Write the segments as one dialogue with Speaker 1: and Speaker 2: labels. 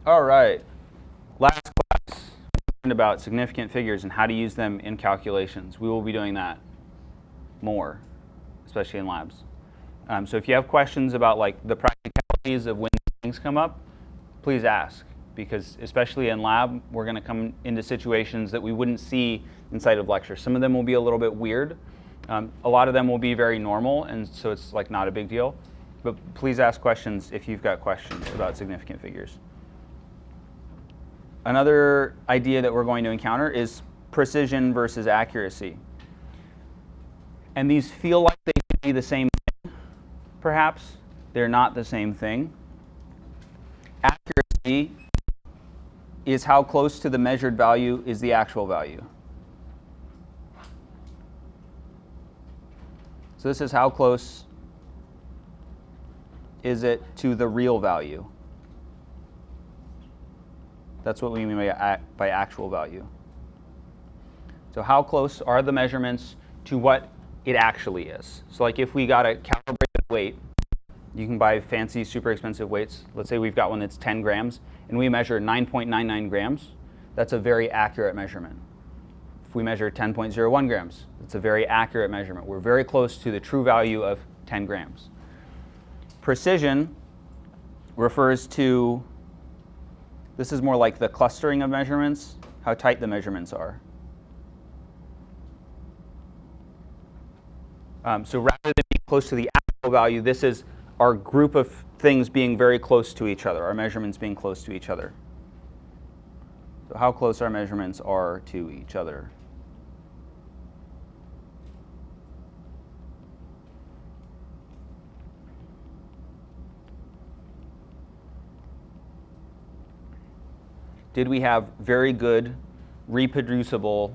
Speaker 1: All right. Last class, we learned about significant figures and how to use them in calculations. We will be doing that more, especially in labs. So if you have questions about like the practicalities of when things come up, please ask, because especially in lab, we're going to come into situations that we wouldn't see inside of lecture. Some of them will be a little bit weird. A lot of them will be very normal, and so it's like not a big deal. But please ask questions if you've got questions about significant figures. Another idea that we're going to encounter is precision versus accuracy. And these feel like they should be the same thing, perhaps. They're not the same thing. Accuracy is how close to the measured value is the actual value. So this is how close is it to the real value. That's what we mean by actual value. So how close are the measurements to what it actually is? So like if we got a calibrated weight, you can buy fancy, super expensive weights. Let's say we've got one that's 10 grams, and we measure 9.99 grams. That's a very accurate measurement. If we measure 10.01 grams, it's a very accurate measurement. We're very close to the true value of 10 grams. Precision refers to, this is more like the clustering of measurements, how tight the measurements are. So rather than being close to the actual value, this is our group of things being very close to each other, our measurements being close to each other. So how close our measurements are to each other. Did we have very good, reproducible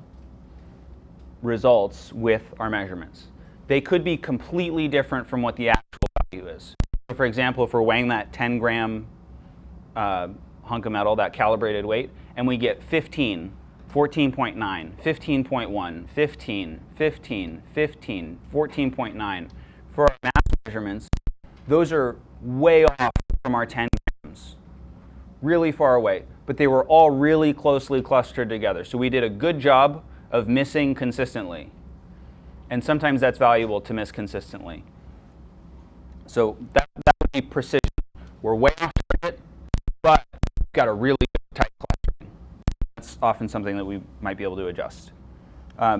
Speaker 1: results with our measurements? They could be completely different from what the actual value is. So for example, if we're weighing that 10 gram hunk of metal, that calibrated weight, and we get 15, 14.9, 15.1, 15, 15, 15, 14.9 for our mass measurements, those are way off from our 10 grams, really far away, but they were all really closely clustered together. So we did a good job of missing consistently. And sometimes that's valuable to miss consistently. So that would be precision. We're way off target, but we've got a really tight clustering. That's often something that we might be able to adjust.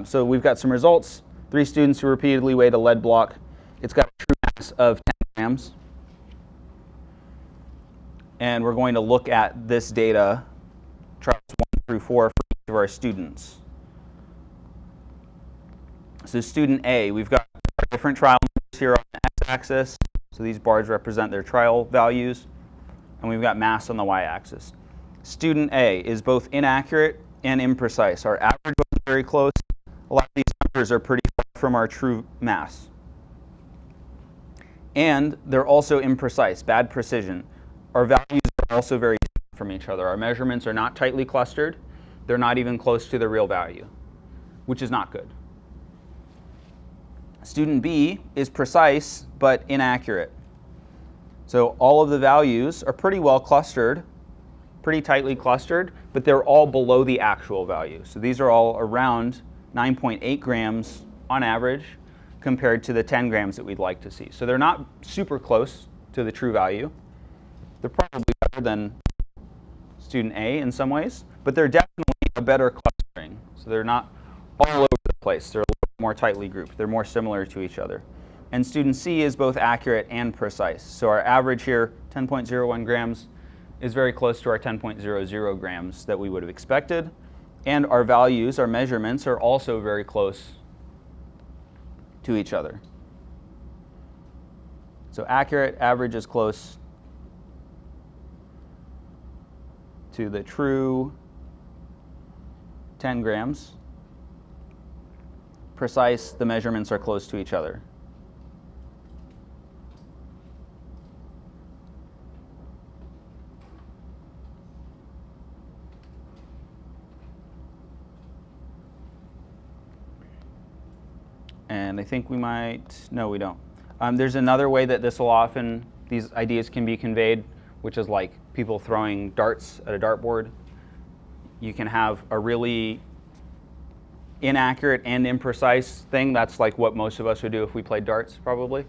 Speaker 1: So we've got some results. 3 students who repeatedly weighed a lead block. It's got a true mass of 10 grams. And we're going to look at this data, trials 1 through 4, for each of our students. So student A, we've got different trial numbers here on the x-axis. So these bars represent their trial values. And we've got mass on the y-axis. Student A is both inaccurate and imprecise. Our average was very close. A lot of these numbers are pretty far from our true mass. And they're also imprecise, bad precision. Our values are also very different from each other. Our measurements are not tightly clustered. They're not even close to the real value, which is not good. Student B is precise but inaccurate. So all of the values are pretty well clustered, pretty tightly clustered, but they're all below the actual value. So these are all around 9.8 grams on average compared to the 10 grams that we'd like to see. So they're not super close to the true value. They're probably better than student A in some ways, but they're definitely a better clustering. So they're not all over the place. They're a little more tightly grouped. They're more similar to each other. And student C is both accurate and precise. So our average here, 10.01 grams, is very close to our 10.00 grams that we would have expected. And our values, our measurements, are also very close to each other. So accurate, average is close to the true 10 grams. Precise, the measurements are close to each other. And I think we might, no, we don't. There's another way that this will often, these ideas can be conveyed, which is like people throwing darts at a dartboard. You can have a really inaccurate and imprecise thing. That's like what most of us would do if we played darts, probably.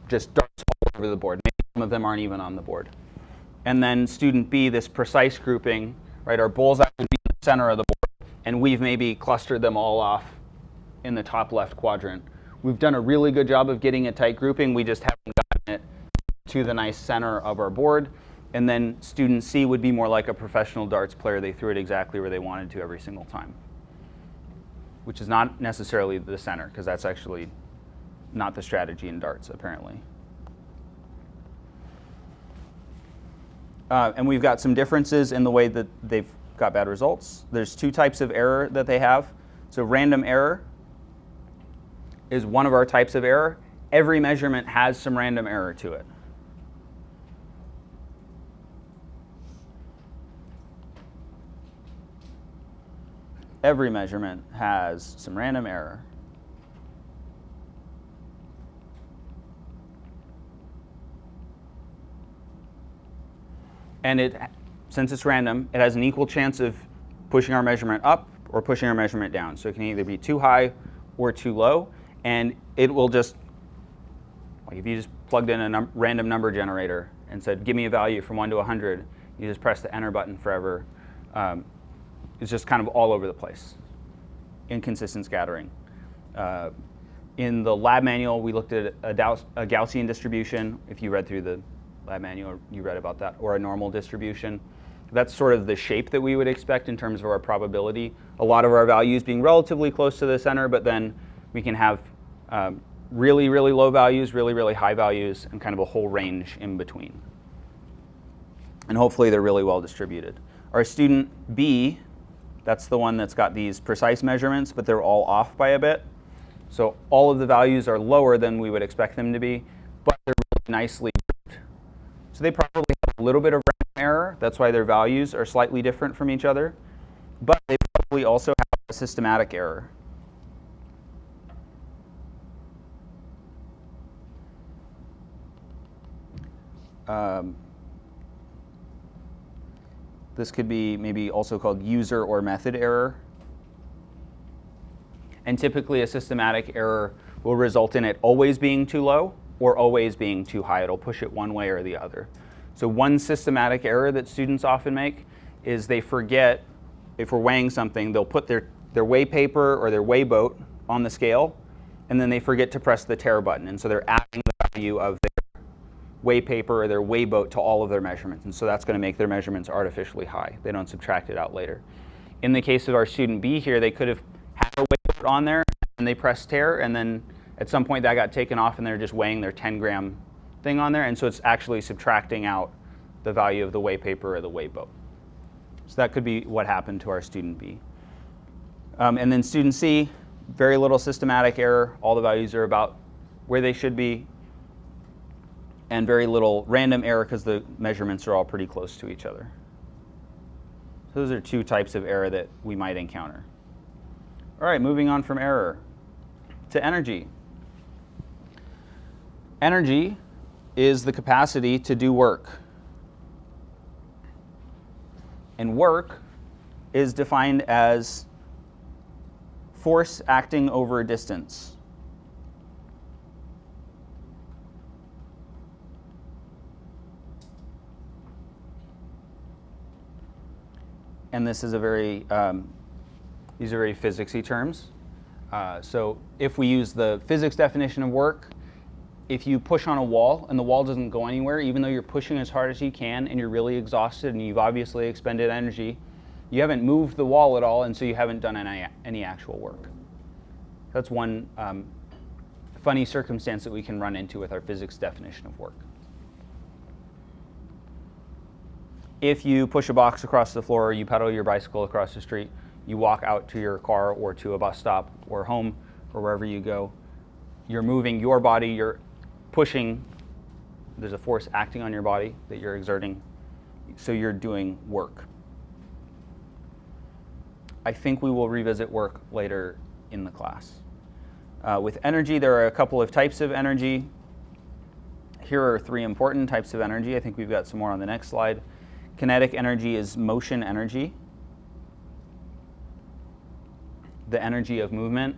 Speaker 1: Just darts all over the board. Maybe some of them aren't even on the board. And then student B, this precise grouping, right? Our bullseye would be in the center of the board, and we've maybe clustered them all off in the top left quadrant. We've done a really good job of getting a tight grouping. We just haven't gotten it to the nice center of our board. And then student C would be more like a professional darts player. They threw it exactly where they wanted to every single time, which is not necessarily the center, because that's actually not the strategy in darts, apparently. And we've got some differences in the way that they've got bad results. There's two types of error that they have. So random error is one of our types of error. Every measurement has some random error to it. Every measurement has some random error. And since it's random, it has an equal chance of pushing our measurement up or pushing our measurement down. So it can either be too high or too low. And it will just, like if you just plugged in a random number generator and said, give me a value from 1 to 100, you just press the enter button forever. It's just kind of all over the place. Inconsistent scattering. In the lab manual, we looked at a Gaussian distribution. If you read through the lab manual, you read about that, or a normal distribution. That's sort of the shape that we would expect in terms of our probability. A lot of our values being relatively close to the center, but then we can have really, really low values, really, really high values, and kind of a whole range in between. And hopefully they're really well distributed. Our student B, that's the one that's got these precise measurements, but they're all off by a bit. So all of the values are lower than we would expect them to be, but they're really nicely grouped. So they probably have a little bit of random error. That's why their values are slightly different from each other. But they probably also have a systematic error. This could be maybe also called user or method error. And typically a systematic error will result in it always being too low or always being too high. It'll push it one way or the other. So one systematic error that students often make is they forget, if we're weighing something, they'll put their weigh paper or their weigh boat on the scale, and then they forget to press the tare button. And so they're adding the value of their weigh paper or their weigh boat to all of their measurements. And so that's going to make their measurements artificially high. They don't subtract it out later. In the case of our student B here, they could have had a weigh boat on there, and they pressed tare, and then at some point that got taken off, and they're just weighing their 10-gram thing on there. And so it's actually subtracting out the value of the weigh paper or the weigh boat. So that could be what happened to our student B. And then student C, very little systematic error. All the values are about where they should be. And very little random error because the measurements are all pretty close to each other. So those are two types of error that we might encounter. All right, moving on from error to energy. Energy is the capacity to do work. And work is defined as force acting over a distance. And this is a very, these are very physicsy terms. So if we use the physics definition of work, if you push on a wall and the wall doesn't go anywhere, even though you're pushing as hard as you can and you're really exhausted and you've obviously expended energy, you haven't moved the wall at all, and so you haven't done any actual work. That's one funny circumstance that we can run into with our physics definition of work. If you push a box across the floor, you pedal your bicycle across the street, you walk out to your car or to a bus stop or home or wherever you go, you're moving your body, you're pushing, there's a force acting on your body that you're exerting, so you're doing work. I think we will revisit work later in the class. With energy, there are a couple of types of energy. Here are three important types of energy. I think we've got some more on the next slide. Kinetic energy is motion energy, the energy of movement.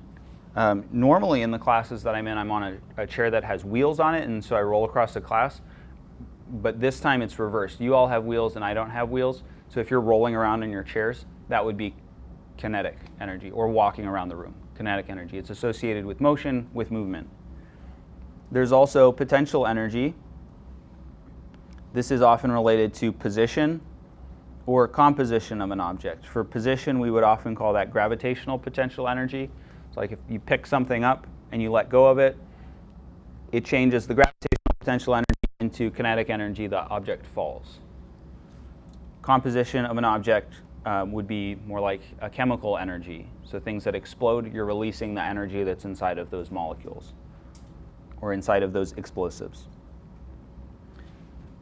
Speaker 1: Normally in the classes that I'm in, I'm on a chair that has wheels on it, and so I roll across the class. But this time it's reversed. You all have wheels and I don't have wheels. So if you're rolling around in your chairs, that would be kinetic energy, or walking around the room. Kinetic energy. It's associated with motion, with movement. There's also potential energy. This is often related to position or composition of an object. For position, we would often call that gravitational potential energy. It's like if you pick something up and you let go of it, it changes the gravitational potential energy into kinetic energy, the object falls. Composition of an object would be more like a chemical energy. So things that explode, you're releasing the energy that's inside of those molecules or inside of those explosives.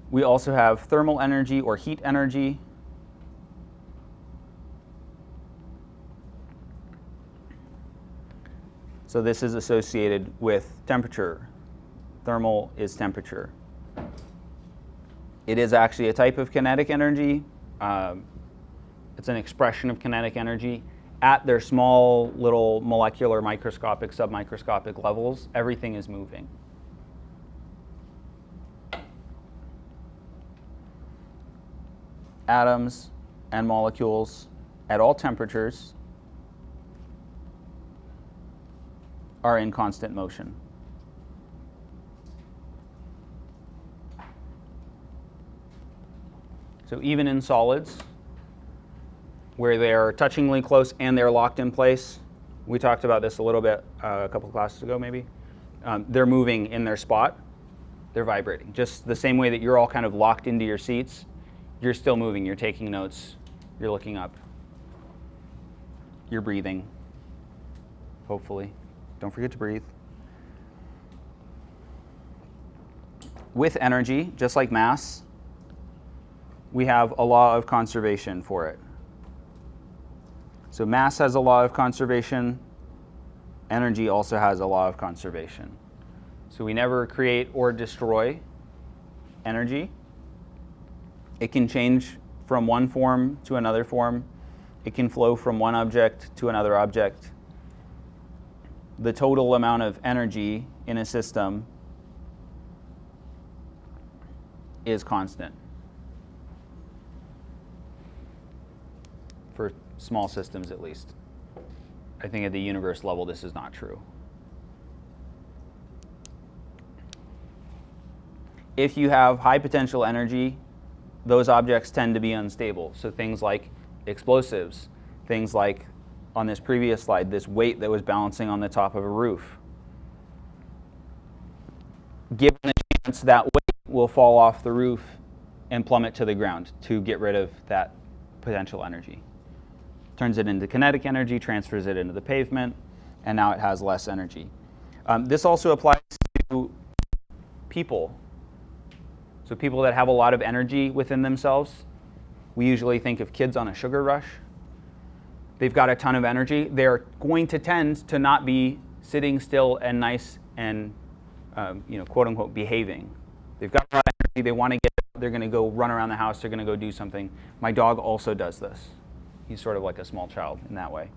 Speaker 1: We also have thermal energy or heat energy. So this is associated with temperature. Thermal is temperature. It is actually a type of kinetic energy. It's an expression of kinetic energy. At their small little molecular, microscopic, submicroscopic levels, everything is moving. Atoms and molecules at all temperatures are in constant motion. So even in solids, where they're touchingly close and they're locked in place, we talked about this a little bit a couple of classes ago maybe, they're moving in their spot, they're vibrating. Just the same way that you're all kind of locked into your seats, you're still moving, you're taking notes, you're looking up, you're breathing, hopefully. Don't forget to breathe. With energy, just like mass, we have a law of conservation for it. So mass has a law of conservation. Energy also has a law of conservation. So we never create or destroy energy. It can change from one form to another form. It can flow from one object to another object. The total amount of energy in a system is constant. For small systems at least. I think at the universe level this is not true. If you have high potential energy, those objects tend to be unstable. So things like explosives, things like on this previous slide, this weight that was balancing on the top of a roof. Given a chance, that weight will fall off the roof and plummet to the ground to get rid of that potential energy. Turns it into kinetic energy, transfers it into the pavement, and now it has less energy. This also applies to people. So people that have a lot of energy within themselves, we usually think of kids on a sugar rush. They've got a ton of energy. They're going to tend to not be sitting still and nice and, quote unquote, behaving. They've got a lot of energy. They want to get up. They're going to go run around the house. They're going to go do something. My dog also does this. He's sort of like a small child in that way.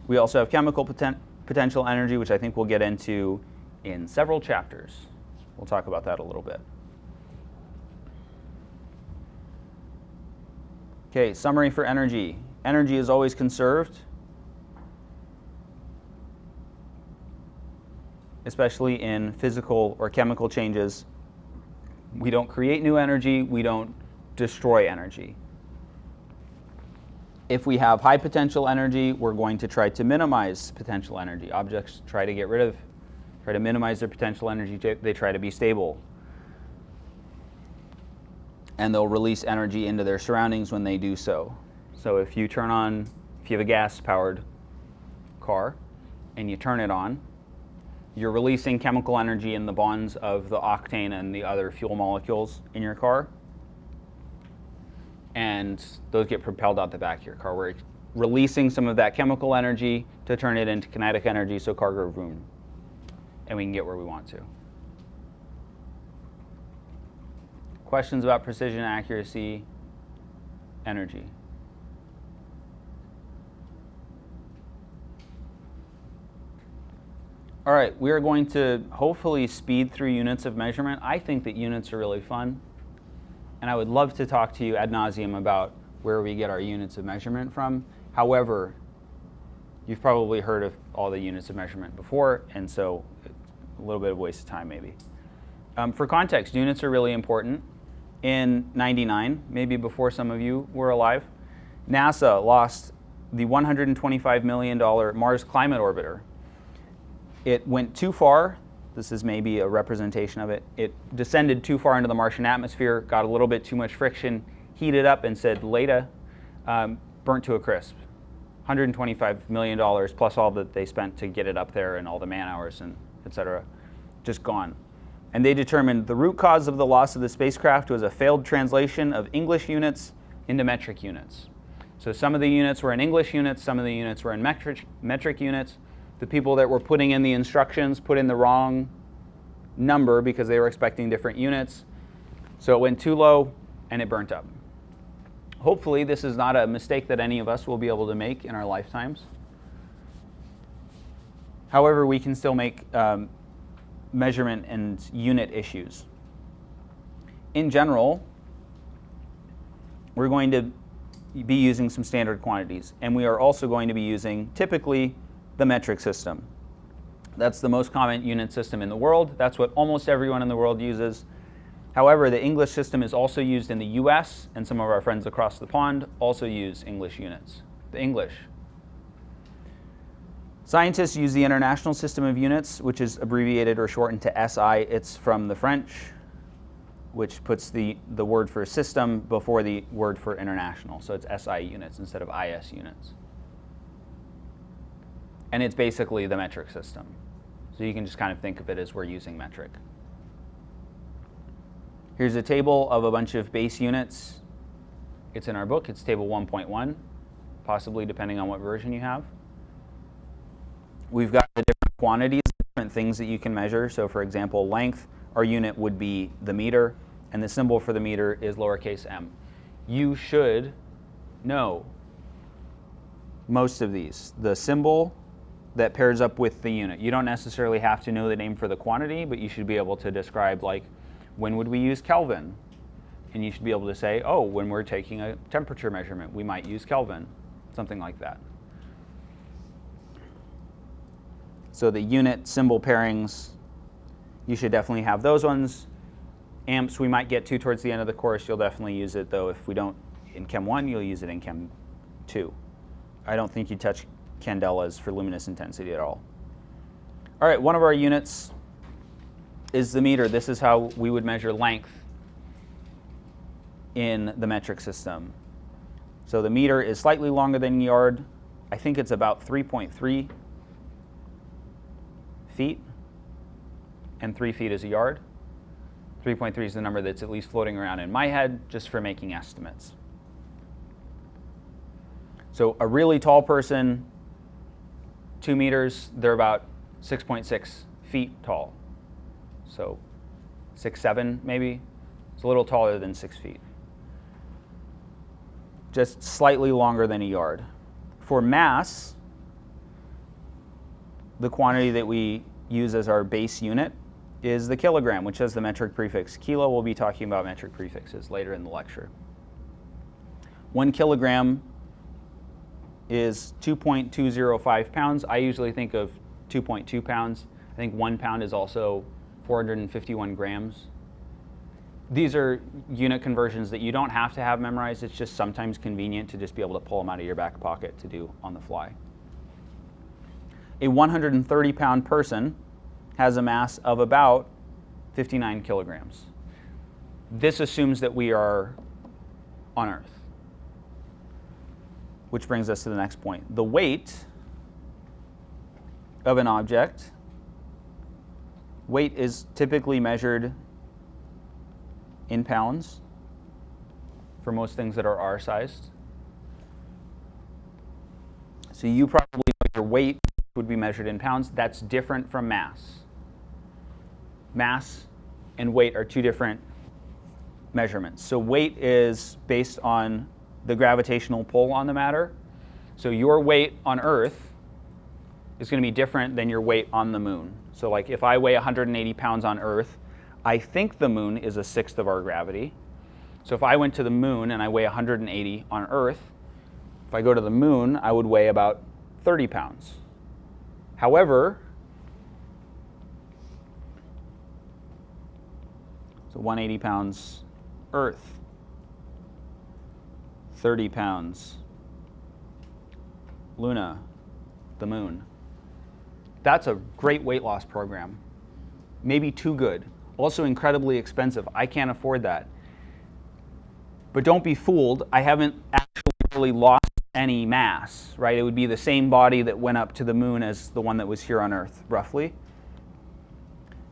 Speaker 1: We also have chemical potential energy, which I think we'll get into in several chapters. We'll talk about that a little bit. Okay, summary for energy. Energy is always conserved, especially in physical or chemical changes. We don't create new energy, we don't destroy energy. If we have high potential energy, we're going to try to minimize potential energy. Objects try to minimize their potential energy, they try to be stable. And they'll release energy into their surroundings when they do so. So if you have a gas-powered car and you turn it on, you're releasing chemical energy in the bonds of the octane and the other fuel molecules in your car. And those get propelled out the back of your car. We're releasing some of that chemical energy to turn it into kinetic energy so car goes boom. And we can get where we want to. Questions about precision, accuracy, energy? All right, we are going to hopefully speed through units of measurement. I think that units are really fun, and I would love to talk to you ad nauseum about where we get our units of measurement from. However, you've probably heard of all the units of measurement before, and so a little bit of a waste of time maybe. For context, units are really important. In '99, maybe before some of you were alive, NASA lost the $125 million Mars Climate Orbiter. It went too far. This is maybe a representation of it. It descended too far into the Martian atmosphere, got a little bit too much friction, heated up, and said, later, burnt to a crisp. $125 million plus all that they spent to get it up there and all the man hours and et cetera, just gone. And they determined the root cause of the loss of the spacecraft was a failed translation of English units into metric units. So some of the units were in English units, some of the units were in metric units. The people that were putting in the instructions put in the wrong number because they were expecting different units. So it went too low and it burnt up. Hopefully this is not a mistake that any of us will be able to make in our lifetimes. However, we can still make measurement and unit issues. In general, we're going to be using some standard quantities, and we are also going to be using typically the metric system. That's the most common unit system in the world. That's what almost everyone in the world uses. However, the English system is also used in the US, and some of our friends across the pond also use English units. The English. Scientists use the International System of Units, which is abbreviated or shortened to SI. It's from the French, which puts the word for system before the word for international. So it's SI units instead of IS units. And it's basically the metric system. So you can just kind of think of it as we're using metric. Here's a table of a bunch of base units. It's in our book. It's table 1.1, possibly depending on what version you have. We've got the different quantities, different things that you can measure. So for example, length, our unit would be the meter, and the symbol for the meter is lowercase m. You should know most of these. The symbol that pairs up with the unit. You don't necessarily have to know the name for the quantity, but you should be able to describe, like, when would we use Kelvin? And you should be able to say, oh, when we're taking a temperature measurement, we might use Kelvin, something like that. So the unit symbol pairings, you should definitely have those ones. Amps we might get to towards the end of the course. You'll definitely use it, though. If we don't in Chem 1, you'll use it in Chem 2. I don't think you touch candelas for luminous intensity at all. All right, one of our units is the meter. This is how we would measure length in the metric system. So the meter is slightly longer than yard. I think it's about 3.3 feet, and 3 feet is a yard. 3.3 is the number that's at least floating around in my head, just for making estimates. So a really tall person, 2 meters, they're about 6.6 feet tall. So 6'7" maybe. It's a little taller than 6 feet. Just slightly longer than a yard. For mass, the quantity that we use as our base unit is the kilogram, which has the metric prefix kilo. We'll be talking about metric prefixes later in the lecture. 1 kilogram is 2.205 pounds. I usually think of 2.2 pounds. I think 1 pound is also 451 grams. These are unit conversions that you don't have to have memorized. It's just sometimes convenient to just be able to pull them out of your back pocket to do on the fly. A 130-pound person has a mass of about 59 kilograms. This assumes that we are on Earth. Which brings us to the next point. The weight of an object, weight is typically measured in pounds for most things that are R-sized. So you probably know your weight would be measured in pounds. That's different from mass. Mass and weight are two different measurements. So weight is based on the gravitational pull on the matter. So your weight on Earth is going to be different than your weight on the moon. So like if I weigh 180 pounds on Earth, I think the moon is 1/6 of our gravity. So if I went to the moon and I weigh 180 on Earth, if I go to the moon, I would weigh about 30 pounds. However, so 180 pounds Earth, 30 pounds Luna, the moon. That's a great weight loss program. Maybe too good. Also incredibly expensive. I can't afford that. But don't be fooled. I haven't actually really lost any mass, right? It would be the same body that went up to the moon as the one that was here on Earth, roughly.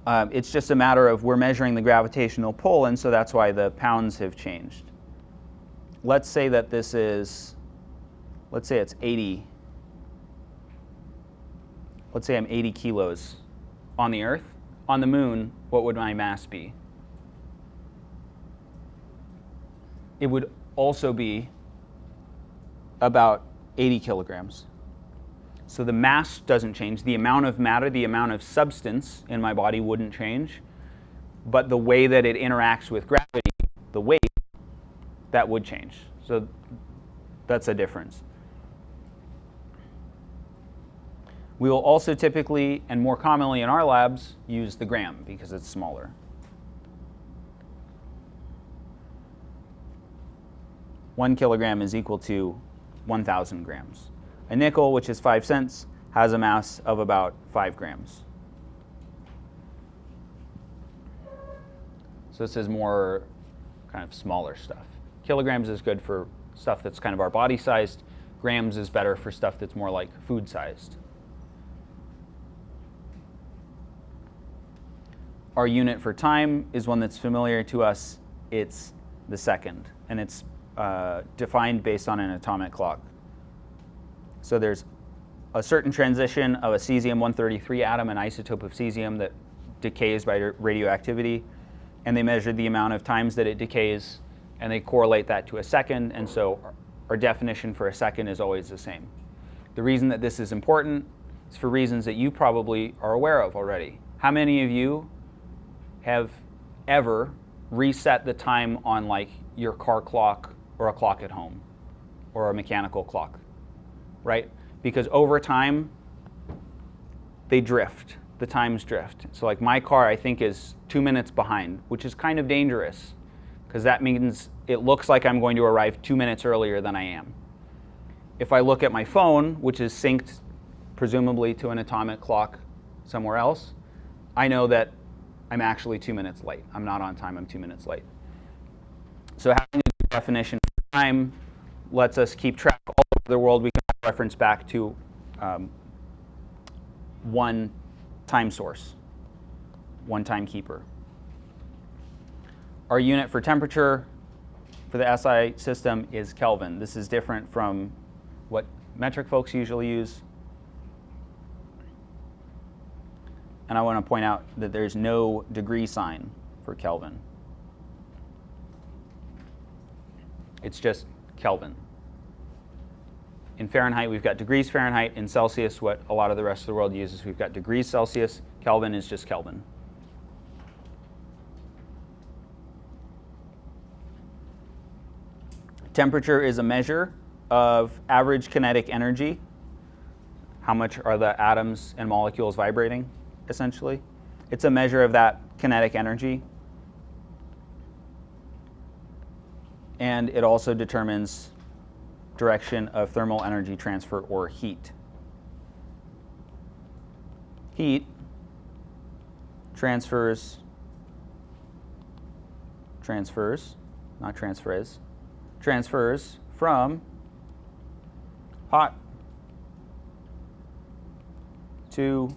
Speaker 1: It's just a matter of we're measuring the gravitational pull, and so that's why the pounds have changed. Let's say that this is, let's say it's 80. Let's say I'm 80 kilos on the Earth. On the moon, what would my mass be? It would also be about 80 kilograms. So the mass doesn't change. The amount of matter, the amount of substance in my body wouldn't change. But the way that it interacts with gravity, the weight, that would change. So that's a difference. We will also typically, and more commonly in our labs, use the gram because it's smaller. One kilogram is equal to 1,000 grams. A nickel, which is 5 cents, has a mass of about 5 grams. So this is more kind of smaller stuff. Kilograms is good for stuff that's kind of our body sized. Grams is better for stuff that's more like food sized. Our unit for time is one that's familiar to us. It's the second, and it's defined based on an atomic clock. So there's a certain transition of a cesium-133 atom, an isotope of cesium that decays by radioactivity, and they measure the amount of times that it decays, and they correlate that to a second, and so our definition for a second is always the same. The reason that this is important is for reasons that you probably are aware of already. How many of you have ever reset the time on like your car clock or a clock at home or a mechanical clock, right? Because over time, they drift, the times drift. So like my car, I think, is 2 minutes behind, which is kind of dangerous because that means it looks like I'm going to arrive 2 minutes earlier than I am. If I look at my phone, which is synced presumably to an atomic clock somewhere else, I know that I'm actually 2 minutes late. I'm not on time, I'm 2 minutes late. So having a good definition of time lets us keep track all over the world. We can reference back to one time source, one timekeeper. Our unit for temperature for the SI system is Kelvin. This is different from what metric folks usually use. And I want to point out that there's no degree sign for Kelvin. It's just Kelvin. In Fahrenheit, we've got degrees Fahrenheit. In Celsius, what a lot of the rest of the world uses, we've got degrees Celsius. Kelvin is just Kelvin. Temperature is a measure of average kinetic energy. How much are the atoms and molecules vibrating, essentially? It's a measure of that kinetic energy. And it also determines direction of thermal energy transfer or heat. Heat transfers, not transfers, transfers from hot to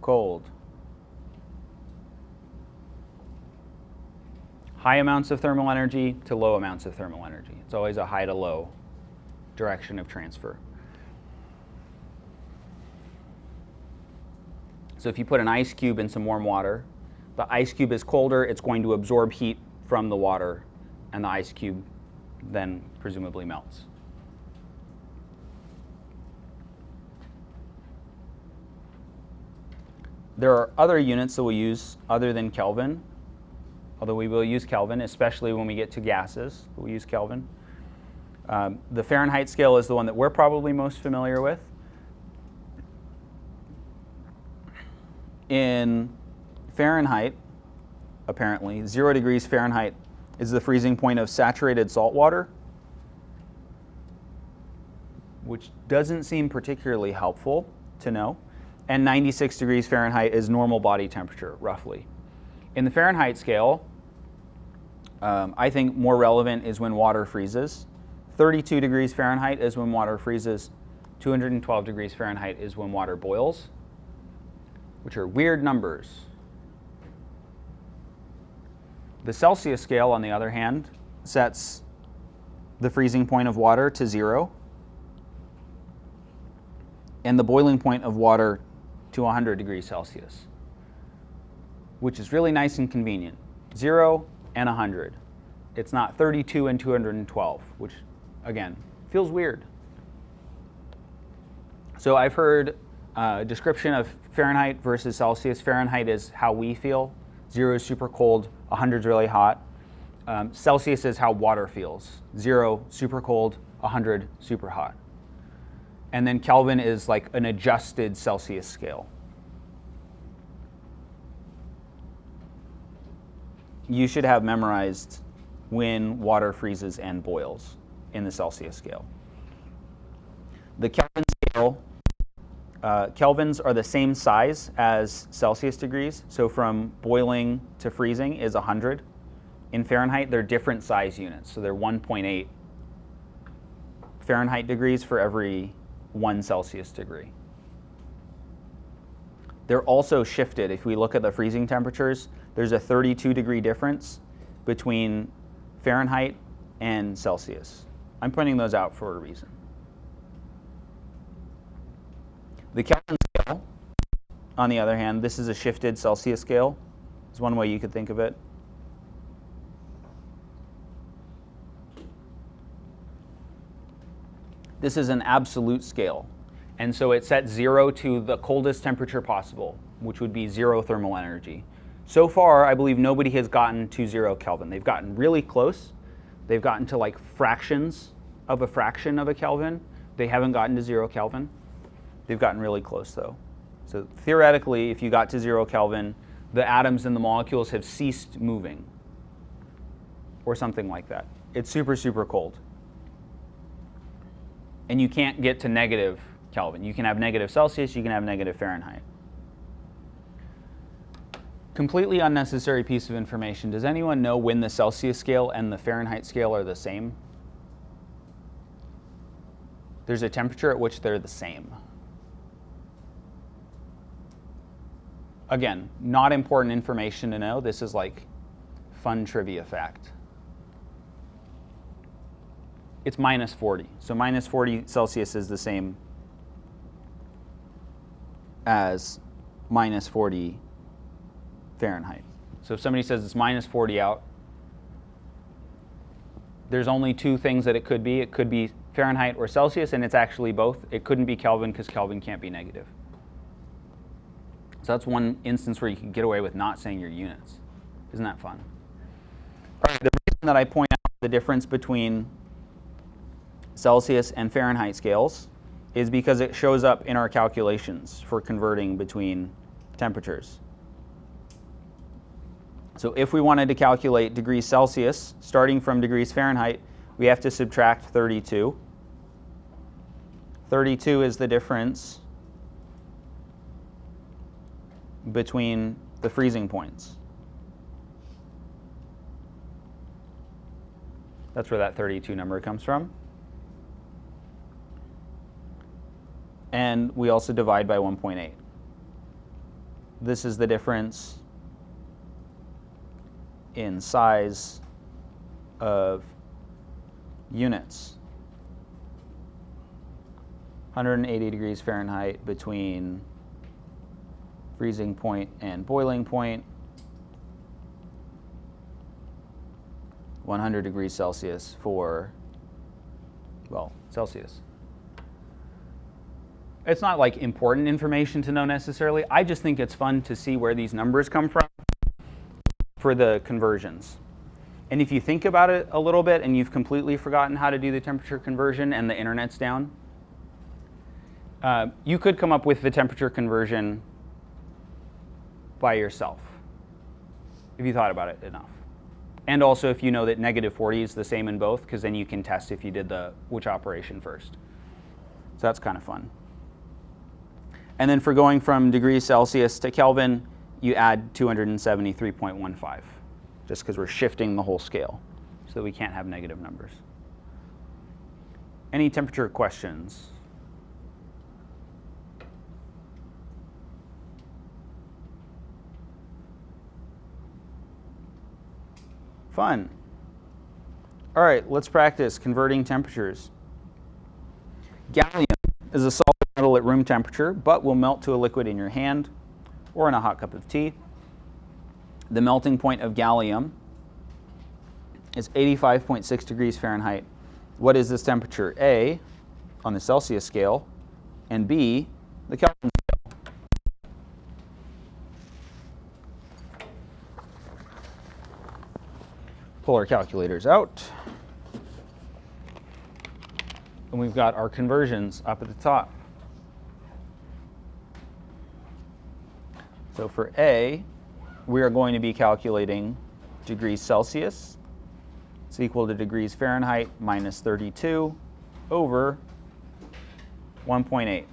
Speaker 1: cold. High amounts of thermal energy to low amounts of thermal energy. It's always a high to low direction of transfer. So if you put an ice cube in some warm water, the ice cube is colder, it's going to absorb heat from the water and the ice cube then presumably melts. There are other units that we'll use other than Kelvin, although we will use Kelvin, especially when we get to gases. We'll use Kelvin. The Fahrenheit scale is the one that we're probably most familiar with. In Fahrenheit, apparently, 0 degrees Fahrenheit is the freezing point of saturated salt water, which doesn't seem particularly helpful to know. And 96 degrees Fahrenheit is normal body temperature, roughly. In the Fahrenheit scale, I think more relevant is when water freezes. 32 degrees Fahrenheit is when water freezes. 212 degrees Fahrenheit is when water boils, which are weird numbers. The Celsius scale, on the other hand, sets the freezing point of water to 0 and the boiling point of water to 100 degrees Celsius, which is really nice and convenient. 0 and 100. It's not 32 and 212, which, again, feels weird. So I've heard a description of Fahrenheit versus Celsius. Fahrenheit is how we feel. 0 is super cold, 100 is really hot. Celsius is how water feels. 0, super cold, 100, super hot. And then Kelvin is like an adjusted Celsius scale. You should have memorized when water freezes and boils in the Celsius scale. The Kelvin scale, kelvins are the same size as Celsius degrees. So from boiling to freezing is 100. In Fahrenheit, they're different size units. So they're 1.8 Fahrenheit degrees for every 1 Celsius degree. They're also shifted. If we look at the freezing temperatures, there's a 32 degree difference between Fahrenheit and Celsius. I'm pointing those out for a reason. The Kelvin scale, on the other hand, this is a shifted Celsius scale. Is one way you could think of it. This is an absolute scale. And so it sets 0 to the coldest temperature possible, which would be 0 thermal energy. So far, I believe nobody has gotten to 0 Kelvin. They've gotten really close. They've gotten to like fractions of a fraction of a Kelvin. They haven't gotten to 0 Kelvin. They've gotten really close though. So theoretically, if you got to 0 Kelvin, the atoms and the molecules have ceased moving or something like that. It's super, super cold. And you can't get to negative Kelvin. You can have negative Celsius, you can have negative Fahrenheit. Completely unnecessary piece of information. Does anyone know when the Celsius scale and the Fahrenheit scale are the same? There's a temperature at which they're the same. Again, not important information to know. This is like fun trivia fact. It's minus 40. So minus 40 Celsius is the same as minus 40 Fahrenheit. So if somebody says it's minus 40 out, there's only two things that it could be. It could be Fahrenheit or Celsius, and it's actually both. It couldn't be Kelvin because Kelvin can't be negative. So that's one instance where you can get away with not saying your units. Isn't that fun? All right, the reason that I point out the difference between Celsius and Fahrenheit scales is because it shows up in our calculations for converting between temperatures. So if we wanted to calculate degrees Celsius, starting from degrees Fahrenheit, we have to subtract 32. 32 is the difference between the freezing points. That's where that 32 number comes from. And we also divide by 1.8. This is the difference in size of units. 180 degrees Fahrenheit between freezing point and boiling point. 100 degrees Celsius for, well, Celsius. It's not like important information to know necessarily. I just think it's fun to see where these numbers come from for the conversions. And if you think about it a little bit and you've completely forgotten how to do the temperature conversion and the internet's down, you could come up with the temperature conversion by yourself if you thought about it enough. And also if you know that -40 is the same in both, because then you can test if you did which operation first. So that's kind of fun. And then for going from degrees Celsius to Kelvin, you add 273.15, just because we're shifting the whole scale so that we can't have negative numbers. Any temperature questions? Fun. All right, let's practice converting temperatures. Gallium is a solid metal at room temperature, but will melt to a liquid in your hand or in a hot cup of tea. The melting point of gallium is 85.6 degrees Fahrenheit. What is this temperature? A, on the Celsius scale, and B, the Kelvin scale. Pull our calculators out. And we've got our conversions up at the top. So for A, we are going to be calculating degrees Celsius. It's equal to degrees Fahrenheit minus 32 over 1.8.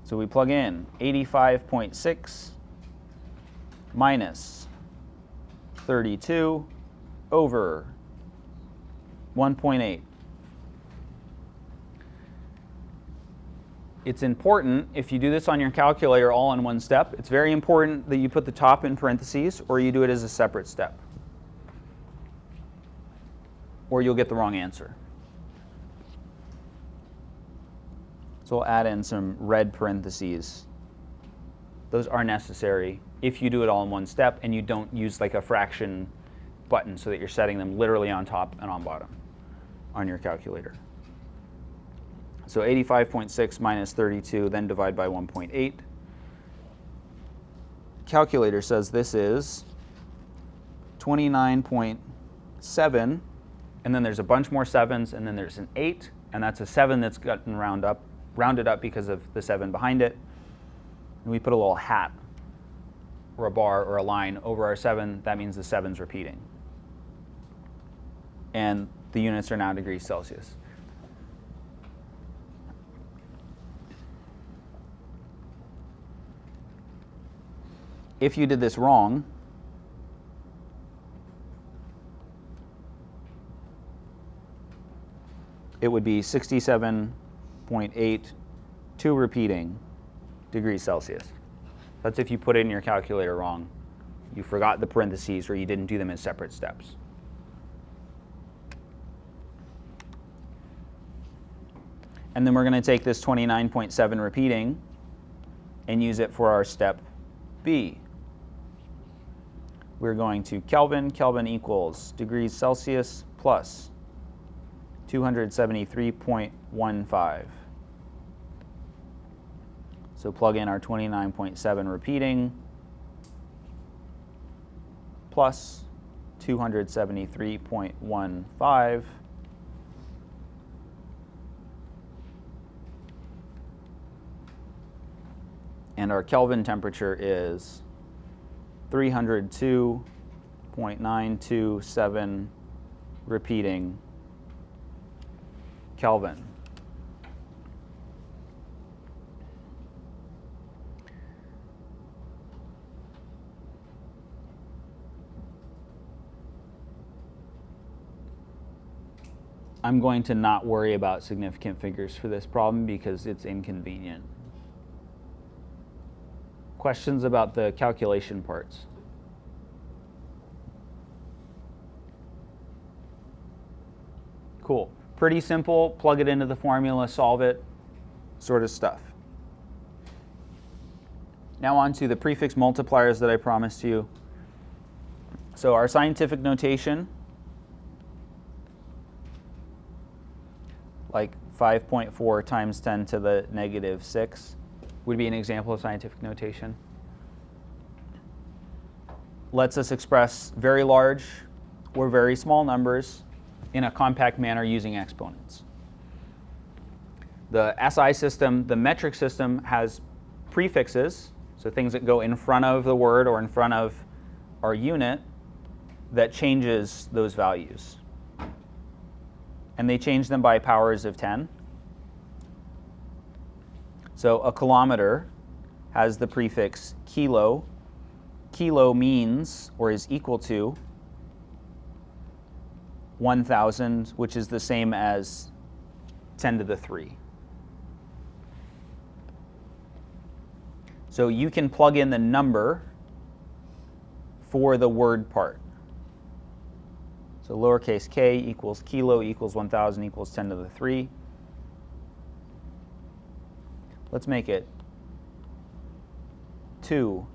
Speaker 1: So we plug in 85.6 minus 32 over 1.8. It's important, if you do this on your calculator all in one step, it's very important that you put the top in parentheses or you do it as a separate step, or you'll get the wrong answer. So we'll add in some red parentheses. Those are necessary if you do it all in one step and you don't use like a fraction button so that you're setting them literally on top and on bottom on your calculator. So 85.6 minus 32, then divide by 1.8. Calculator says this is 29.7, and then there's a bunch more sevens, and then there's an 8, and that's a 7 that's gotten rounded up because of the 7 behind it. And we put a little hat or a bar or a line over our 7. That means the 7's repeating. And the units are now degrees Celsius. If you did this wrong, it would be 67.8, 2 repeating degrees Celsius. That's if you put it in your calculator wrong. You forgot the parentheses or you didn't do them as separate steps. And then we're going to take this 29.7 repeating and use it for our step B. We're going to Kelvin. Kelvin equals degrees Celsius plus 273.15. So plug in our 29.7 repeating plus 273.15. And our Kelvin temperature is 302.927 repeating Kelvin. I'm going to not worry about significant figures for this problem because it's inconvenient. Questions about the calculation parts? Cool. Pretty simple. Plug it into the formula, solve it, sort of stuff. Now on to the prefix multipliers that I promised you. So our scientific notation, like 5.4 times 10 to the negative 6, would be an example of scientific notation. Lets us express very large or very small numbers in a compact manner using exponents. The SI system, the metric system, has prefixes, so things that go in front of the word or in front of our unit, that changes those values. And they change them by powers of 10. So a kilometer has the prefix kilo. Kilo means, or is equal to, 1,000, which is the same as 10 to the 3. So you can plug in the number for the word part. So lowercase k equals kilo equals 1,000 equals 10 to the 3. Let's make it 2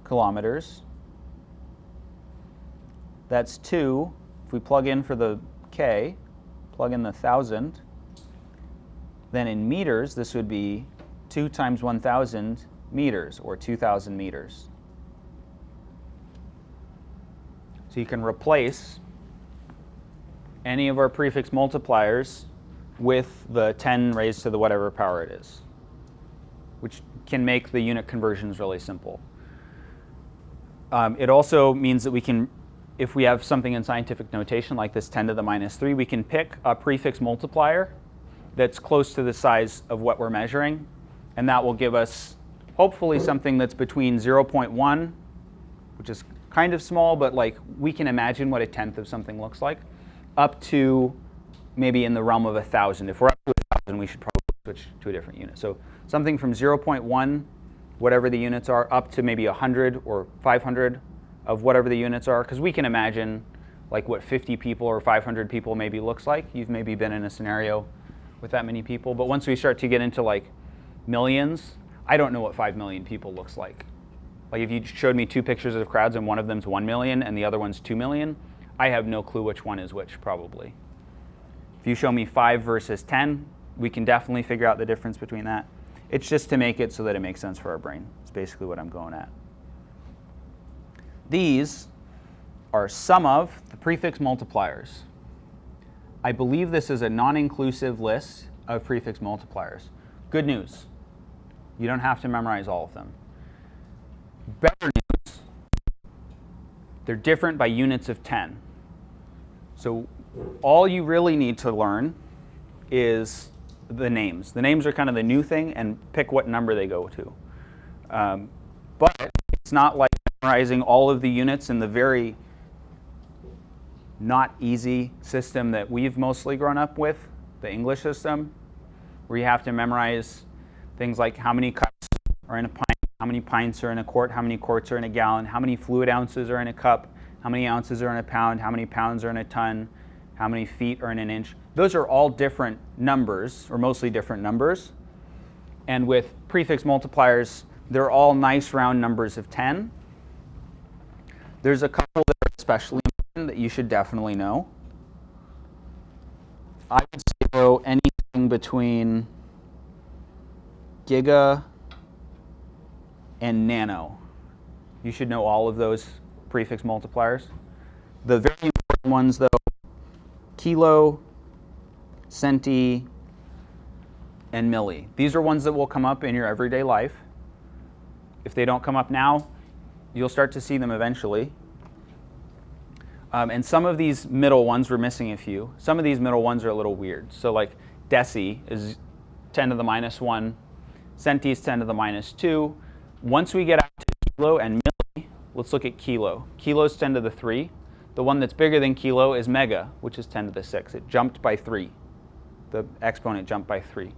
Speaker 1: kilometers. That's 2. If we plug in for the k, plug in the 1,000, then in meters, this would be 2 times 1,000 meters, or 2,000 meters. So you can replace any of our prefix multipliers with the 10 raised to the whatever power it is, which can make the unit conversions really simple. It also means that we can, if we have something in scientific notation like this 10 to the minus 3, we can pick a prefix multiplier that's close to the size of what we're measuring, and that will give us hopefully something that's between 0.1, which is kind of small, but like we can imagine what a tenth of something looks like, up to maybe in the realm of 1,000. If we're up to 1,000, we should probably switch to a different unit. So something from 0.1, whatever the units are, up to maybe 100 or 500 of whatever the units are, because we can imagine like what 50 people or 500 people maybe looks like. You've maybe been in a scenario with that many people. But once we start to get into like millions, I don't know what 5 million people looks like. Like if you showed me 2 pictures of crowds and one of them's 1 million and the other one's 2 million, I have no clue which one is which, probably. If you show me 5 versus 10, we can definitely figure out the difference between that. It's just to make it so that it makes sense for our brain. It's basically what I'm going at. These are some of the prefix multipliers. I believe this is a non-inclusive list of prefix multipliers. Good news. You don't have to memorize all of them. Better news, they're different by units of 10. So all you really need to learn is the names. The names are kind of the new thing, and pick what number they go to. But it's not like memorizing all of the units in the very not easy system that we've mostly grown up with, the English system, where you have to memorize things like how many cups are in a pint, how many pints are in a quart, how many quarts are in a gallon, how many fluid ounces are in a cup, how many ounces are in a pound, how many pounds are in a ton, how many feet are in an inch. Those are all different numbers, or mostly different numbers. And with prefix multipliers, they're all nice round numbers of 10. There's a couple that are especially important that you should definitely know. I would say, though, anything between giga and nano. You should know all of those prefix multipliers. The very important ones, though, kilo, centi, and milli. These are ones that will come up in your everyday life. If they don't come up now, you'll start to see them eventually. And some of these middle ones, we're missing a few. Some of these middle ones are a little weird. So like deci is 10 to the minus 1. Centi is 10 to the minus 2. Once we get out to kilo and milli, let's look at kilo. Kilo is 10 to the 3. The one that's bigger than kilo is mega, which is 10 to the 6. It jumped by 3. The exponent jumped by 3.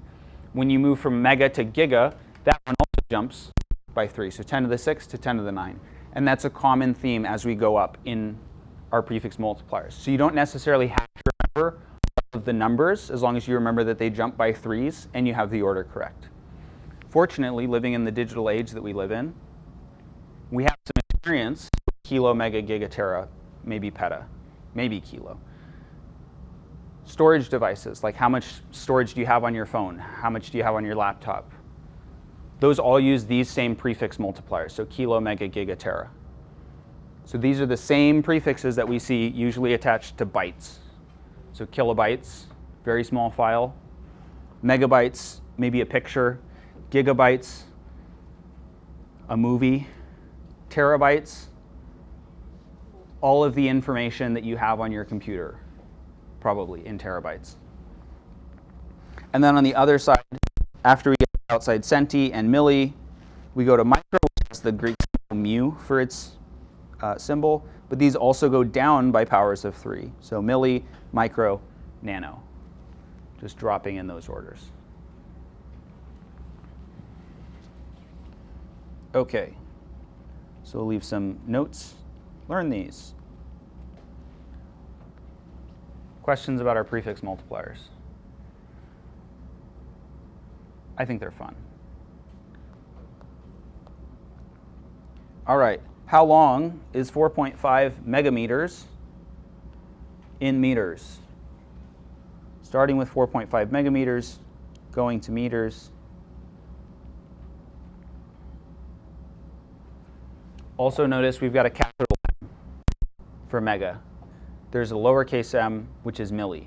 Speaker 1: When you move from mega to giga, that one also jumps by 3. So 10 to the 6 to 10 to the 9. And that's a common theme as we go up in our prefix multipliers. So you don't necessarily have to remember all of the numbers as long as you remember that they jump by 3s and you have the order correct. Fortunately, living in the digital age that we live in, we have some experience with kilo, mega, gigatera, maybe peta, maybe kilo. Storage devices, like how much storage do you have on your phone? How much do you have on your laptop? Those all use these same prefix multipliers, so kilo, mega, gigatera. So these are the same prefixes that we see usually attached to bytes. So kilobytes, very small file. Megabytes, maybe a picture. Gigabytes, a movie. Terabytes, all of the information that you have on your computer, probably in terabytes. And then on the other side, after we get outside centi and milli, we go to micro, which is the Greek symbol mu for its symbol, but these also go down by powers of 3. So milli, micro, nano, just dropping in those orders. Okay, so we'll leave some notes. Learn these. Questions about our prefix multipliers? I think they're fun. All right, how long is 4.5 megameters in meters? Starting with 4.5 megameters, going to meters. Also notice we've got a capital M for mega. There's a lowercase m, which is milli.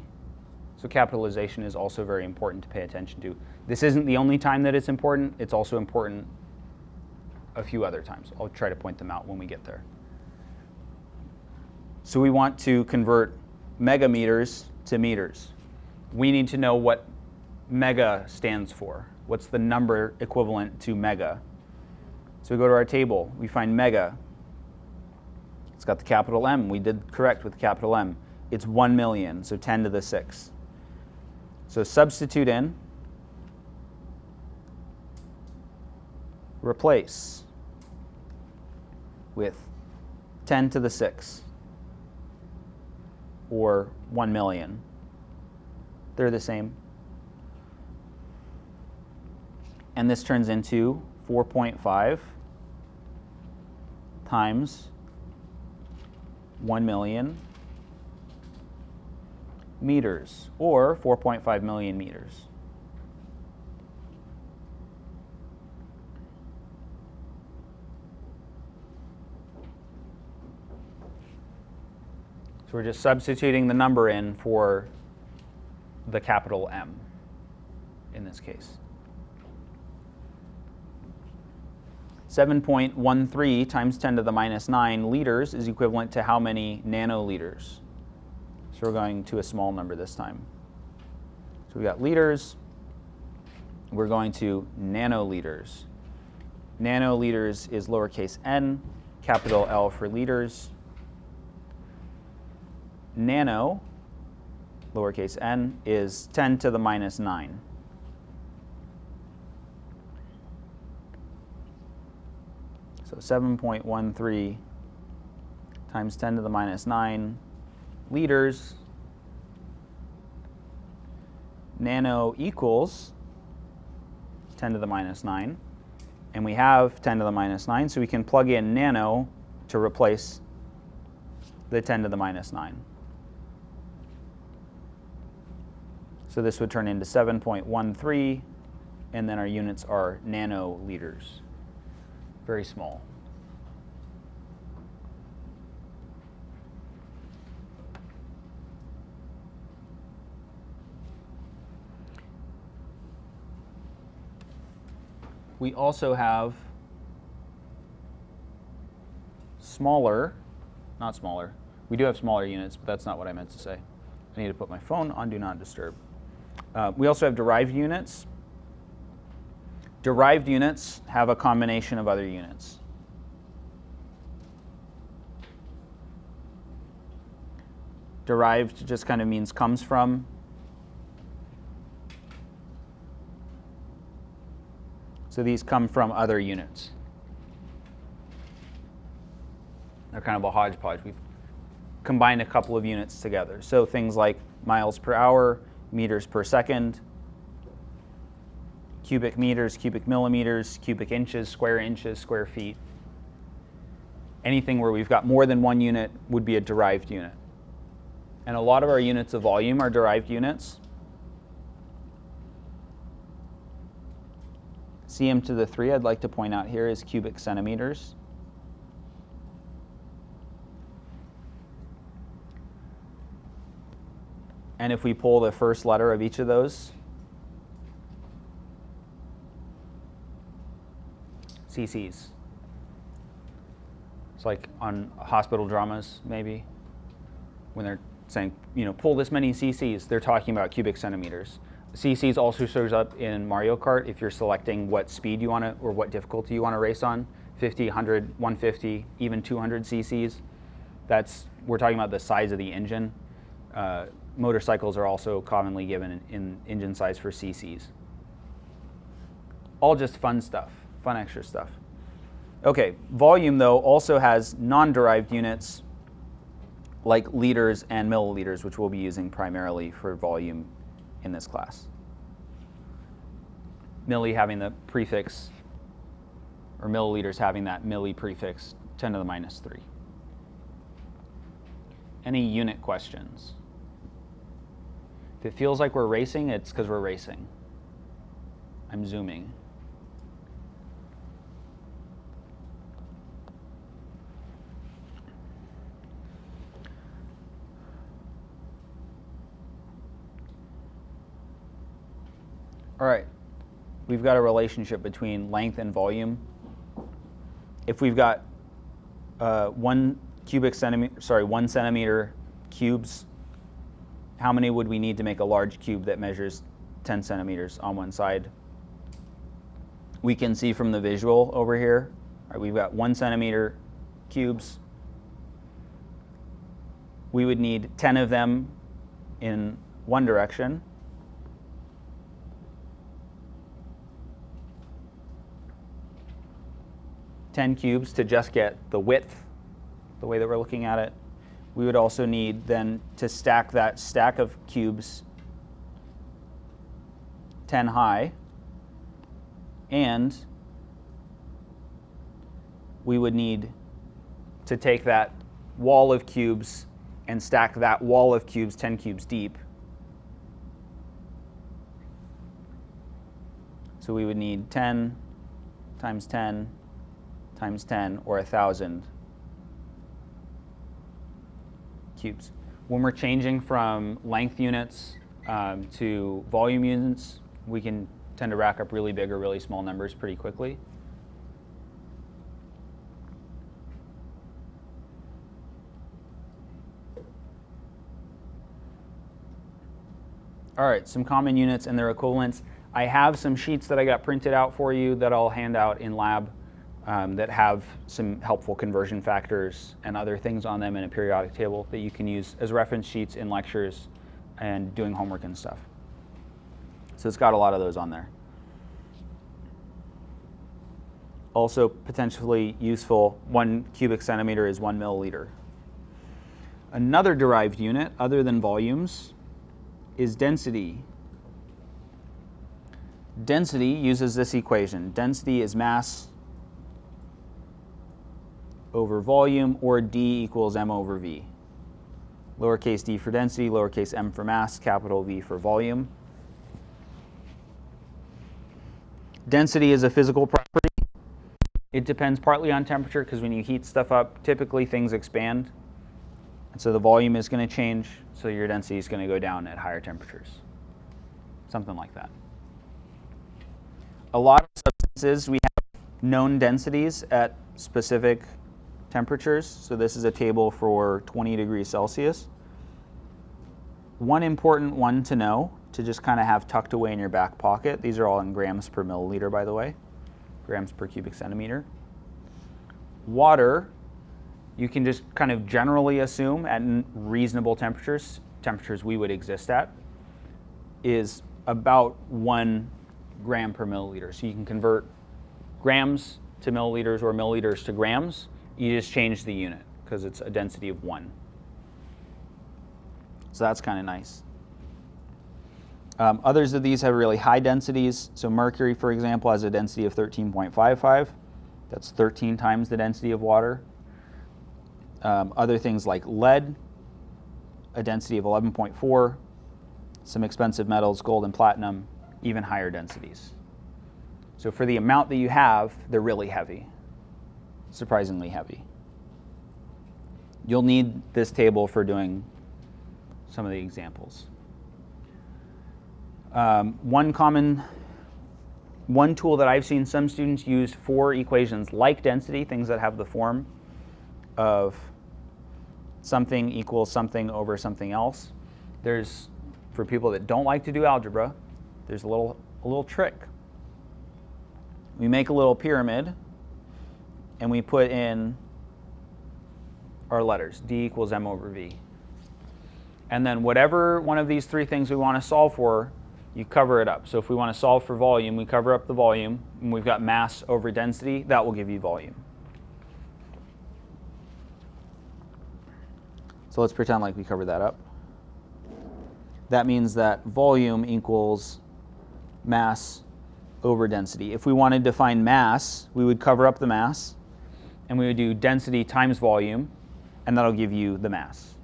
Speaker 1: So capitalization is also very important to pay attention to. This isn't the only time that it's important. It's also important a few other times. I'll try to point them out when we get there. So we want to convert megameters to meters. We need to know what mega stands for. What's the number equivalent to mega? So we go to our table, we find mega. It's got the capital M. We did correct with capital M. It's 1 million, so 10 to the 6. So substitute in, replace with 10 to the 6, or 1 million. They're the same. And this turns into 4.5 times 1 million meters, or 4.5 million meters. So we're just substituting the number in for the capital M in this case. 7.13 times 10 to the minus 9 liters is equivalent to how many nanoliters? So we're going to a small number this time. So we got liters. We're going to nanoliters. Nanoliters is lowercase n, capital L for liters. Nano, lowercase n, is 10 to the minus 9. So 7.13 times 10 to the minus 9 liters. Nano equals 10 to the minus 9. And we have 10 to the minus 9, so we can plug in nano to replace the 10 to the minus 9. So this would turn into 7.13, and then our units are nanoliters. Very small. We also have smaller, not smaller. We do have smaller units, but that's not what I meant to say. I need to put my phone on Do Not Disturb. We also have derived units. Derived units have a combination of other units. Derived just kind of means comes from. So these come from other units. They're kind of a hodgepodge. We've combined a couple of units together. So things like miles per hour, meters per second, cubic meters, cubic millimeters, cubic inches, square feet. Anything where we've got more than one unit would be a derived unit. And a lot of our units of volume are derived units. Cm to the 3, I'd like to point out here, is cubic centimeters. And if we pull the first letter of each of those, cc's. It's like on hospital dramas, maybe, when they're saying, pull this many cc's, they're talking about cubic centimeters. cc's also shows up in Mario Kart if you're selecting what speed you want to, or what difficulty you want to race on, 50, 100, 150, even 200 cc's. We're talking about the size of the engine. Motorcycles are also commonly given in engine size for cc's. All just fun stuff, fun extra stuff. Okay, volume though also has non-derived units like liters and milliliters, which we'll be using primarily for volume in this class. Milli having the prefix, or milliliters having that milli prefix, 10 to the minus 3. Any unit questions? If it feels like we're racing, it's because we're racing. I'm zooming. All right, we've got a relationship between length and volume. If we've got 1 centimeter cubes, how many would we need to make a large cube that measures 10 centimeters on one side? We can see from the visual over here, right, we've got 1 centimeter cubes. We would need 10 of them in one direction. $10 cubes to just get the width, the way that we're looking at it. We would also need then to stack that stack of cubes 10 high, and we would need to take that wall of cubes and stack that wall of cubes 10 cubes deep. So we would need 10 times 10 times 10, or 1,000 cubes. When we're changing from length units to volume units, we can tend to rack up really big or really small numbers pretty quickly. All right, some common units and their equivalents. I have some sheets that I got printed out for you that I'll hand out in lab that have some helpful conversion factors and other things on them in a periodic table that you can use as reference sheets in lectures and doing homework and stuff. So it's got a lot of those on there. Also potentially useful, 1 cubic centimeter is 1 milliliter. Another derived unit, other than volumes, is density. Density uses this equation. Density is mass over volume, or D equals M over V. Lowercase d for density, lowercase m for mass, capital V for volume. Density is a physical property. It depends partly on temperature, because when you heat stuff up, typically things expand. And so the volume is going to change, so your density is going to go down at higher temperatures. Something like that. A lot of substances, we have known densities at specific temperatures. So this is a table for 20 degrees Celsius. One important one to know, to just kind of have tucked away in your back pocket, these are all in grams per milliliter, by the way, grams per cubic centimeter. Water, you can just kind of generally assume at reasonable temperatures, temperatures we would exist at, is about 1 gram per milliliter. So you can convert grams to milliliters or milliliters to grams. You just change the unit because it's a density of 1. So that's kind of nice. Others of these have really high densities. So mercury, for example, has a density of 13.55. That's 13 times the density of water. other things like lead, a density of 11.4, some expensive metals, gold and platinum, even higher densities. So for the amount that you have, they're really heavy, surprisingly heavy. You'll need this table for doing some of the examples. One tool that I've seen some students use for equations like density, things that have the form of something equals something over something else. There's, for people that don't like to do algebra, there's a little trick. We make a little pyramid and we put in our letters, d equals m over v. And then whatever one of these three things we want to solve for, you cover it up. So if we want to solve for volume, we cover up the volume, and we've got mass over density, that will give you volume. So let's pretend like we covered that up. That means that volume equals mass over density. If we wanted to find mass, we would cover up the mass, and we would do density times volume, and that'll give you the mass.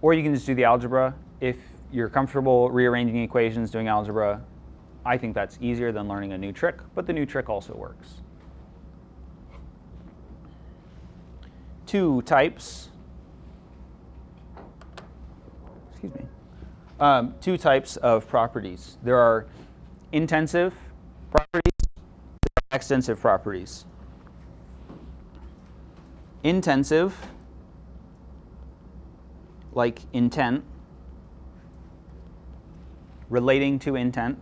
Speaker 1: Or you can just do the algebra. If you're comfortable rearranging equations, doing algebra, I think that's easier than learning a new trick, but the new trick also works. Two types of properties. There are intensive properties, there are extensive properties. Intensive, like intent, relating to intent,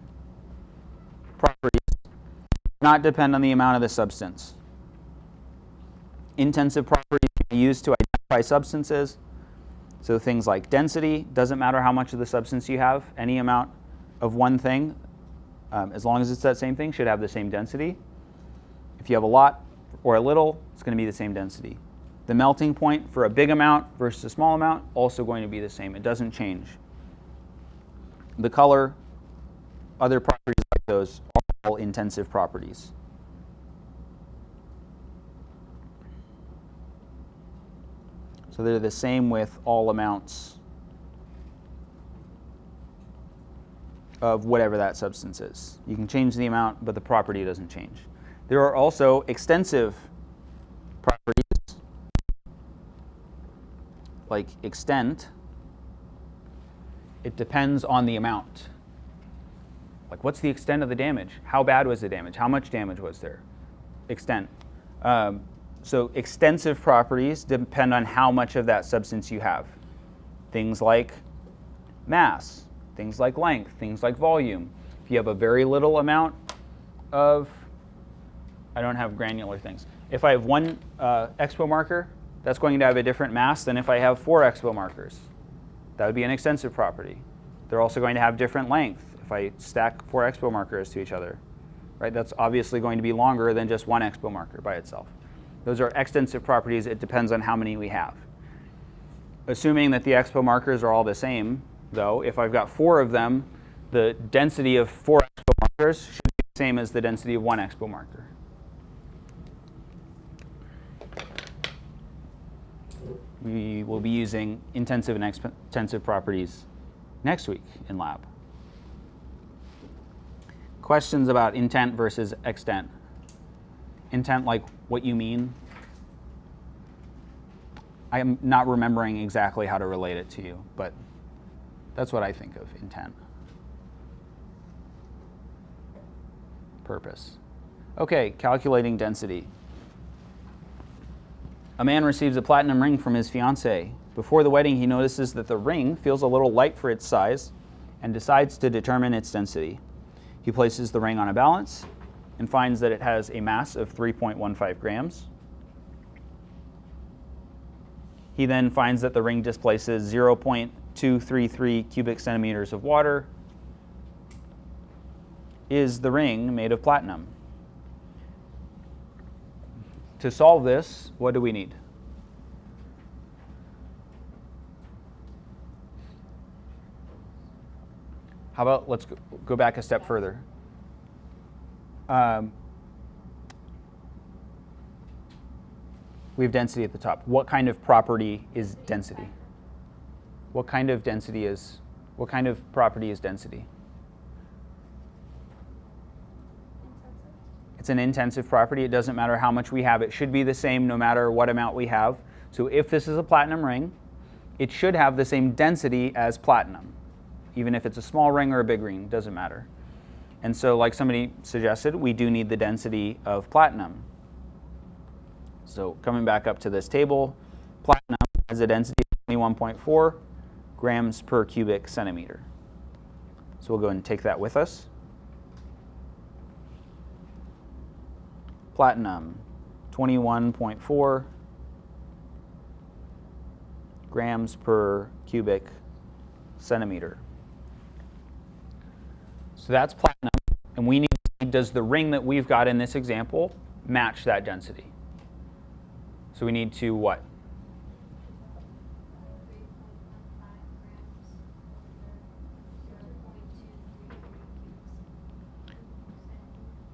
Speaker 1: properties do not depend on the amount of the substance. Intensive properties can be used to identify substances. So things like density, doesn't matter how much of the substance you have, any amount of one thing, as long as it's that same thing, should have the same density. If you have a lot or a little, it's going to be the same density. The melting point for a big amount versus a small amount, also going to be the same. It doesn't change. The color, other properties like those are all intensive properties. So they're the same with all amounts of whatever that substance is. You can change the amount, but the property doesn't change. There are also extensive properties, like extent. It depends on the amount. Like, what's the extent of the damage? How bad was the damage? How much damage was there? Extent. So extensive properties depend on how much of that substance you have. Things like mass, things like length, things like volume. If you have a very little amount of, I don't have granular things. If I have one expo marker, that's going to have a different mass than if I have 4 expo markers. That would be an extensive property. They're also going to have different length if I stack 4 expo markers to each other. Right? That's obviously going to be longer than just one expo marker by itself. Those are extensive properties. It depends on how many we have. Assuming that the expo markers are all the same, though, if I've got 4 of them, the density of 4 expo markers should be the same as the density of 1 expo marker. We will be using intensive and extensive properties next week in lab. Questions about intent versus extent. Intent, like what you mean. I am not remembering exactly how to relate it to you, but that's what I think of intent. Purpose. Okay, calculating density. A man receives a platinum ring from his fiancée. Before the wedding, he notices that the ring feels a little light for its size and decides to determine its density. He places the ring on a balance and finds that it has a mass of 3.15 grams. He then finds that the ring displaces 0.233 cubic centimeters of water. Is the ring made of platinum? To solve this, what do we need? How about let's go back a step further. We have density at the top. What kind of property is density? What kind of property is density? It's an intensive property. It doesn't matter how much we have. It should be the same no matter what amount we have. So if this is a platinum ring, it should have the same density as platinum. Even if it's a small ring or a big ring, doesn't matter. And so like somebody suggested, we do need the density of platinum. So coming back up to this table, platinum has a density of 21.4 grams per cubic centimeter. So we'll go ahead and take that with us. Platinum, 21.4 grams per cubic centimeter. So that's platinum, and we need to see, does the ring that we've got in this example match that density? So we need to what?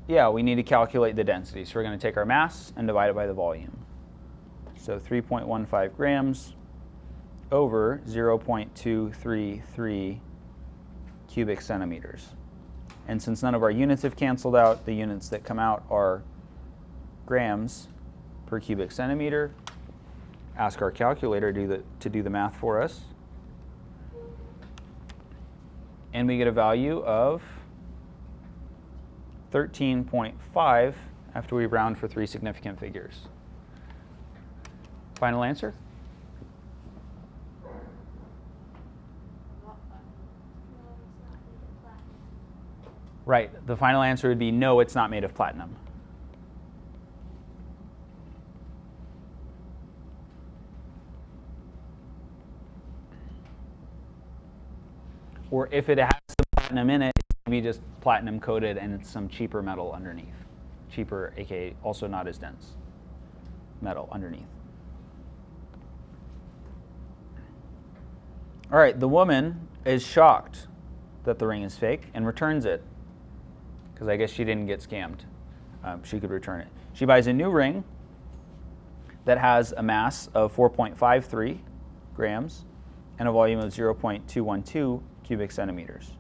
Speaker 1: Yeah, we need to calculate the density. So we're going to take our mass and divide it by the volume. So 3.15 grams over 0.233 cubic centimeters. And since none of our units have canceled out, the units that come out are grams per cubic centimeter. Ask our calculator to do the math for us. And we get a value of 13.5 after we round for 3 significant figures. Final answer? Right, the final answer would be no, it's not made of platinum. Or if it has some platinum in it, it's going to be just platinum coated and it's some cheaper metal underneath. Cheaper, aka also not as dense metal underneath. All right, the woman is shocked that the ring is fake and returns it, because I guess she didn't get scammed. She could return it. She buys a new ring that has a mass of 4.53 grams and a volume of 0.212 cubic centimeters.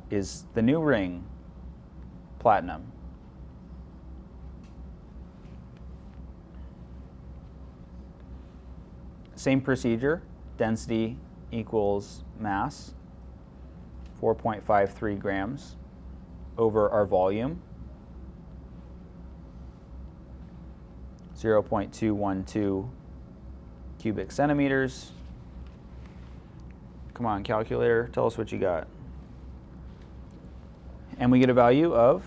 Speaker 1: Is the new ring platinum? Same procedure, density equals mass, 4.53 grams over our volume, 0.212 cubic centimeters. Come on, calculator, tell us what you got. And we get a value of,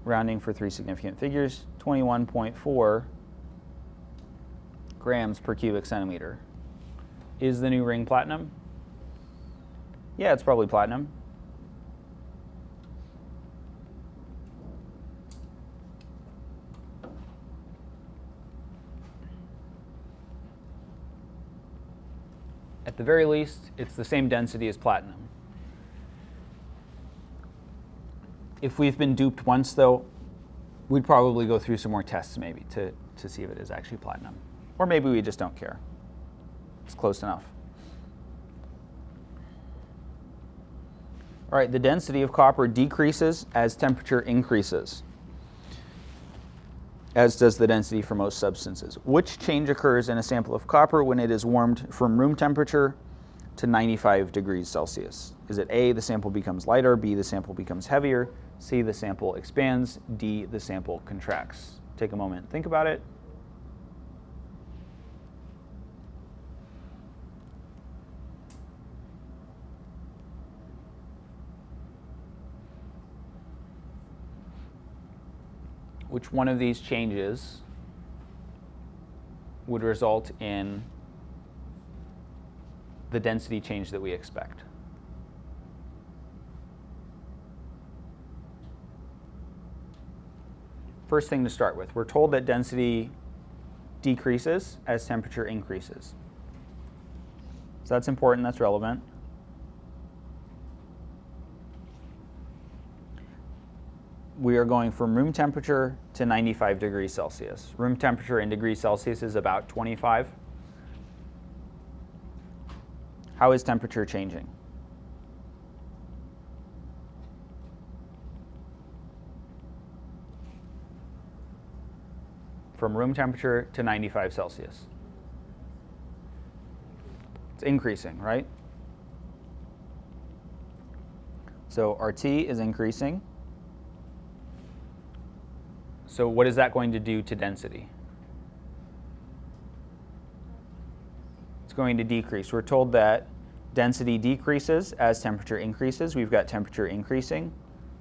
Speaker 1: rounding for 3 significant figures, 21.4 grams per cubic centimeter. Is the new ring platinum? Yeah, it's probably platinum. At the very least, it's the same density as platinum. If we've been duped once, though, we'd probably go through some more tests maybe to see if it is actually platinum. Or maybe we just don't care. It's close enough. All right, the density of copper decreases as temperature increases, as does the density for most substances. Which change occurs in a sample of copper when it is warmed from room temperature to 95 degrees Celsius? Is it A, the sample becomes lighter, B, the sample becomes heavier, C, the sample expands, D, the sample contracts? Take a moment, think about it. Which one of these changes would result in the density change that we expect? First thing to start with, we're told that density decreases as temperature increases. So that's important, that's relevant. we are going from room temperature to 95 degrees Celsius. Room temperature in degrees Celsius is about 25. How is temperature changing? From room temperature to 95 Celsius. It's increasing, right? So RT is increasing. So what is that going to do to density? It's going to decrease. We're told that density decreases as temperature increases. We've got temperature increasing,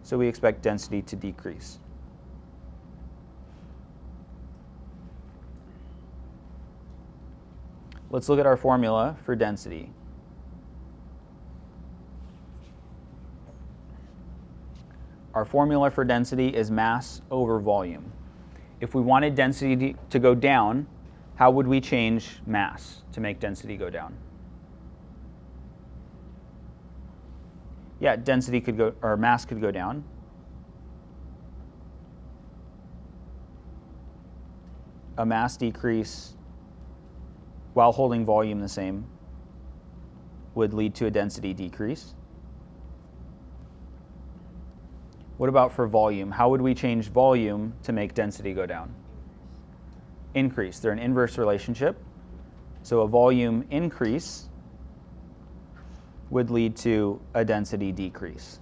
Speaker 1: so we expect density to decrease. Let's look at our formula for density. Our formula for density is mass over volume. If we wanted density to go down, how would we change mass to make density go down? Yeah, density could go, or mass could go down. A mass decrease while holding volume the same would lead to a density decrease. What about for volume? How would we change volume to make density go down? Increase. They're an inverse relationship. So a volume increase would lead to a density decrease.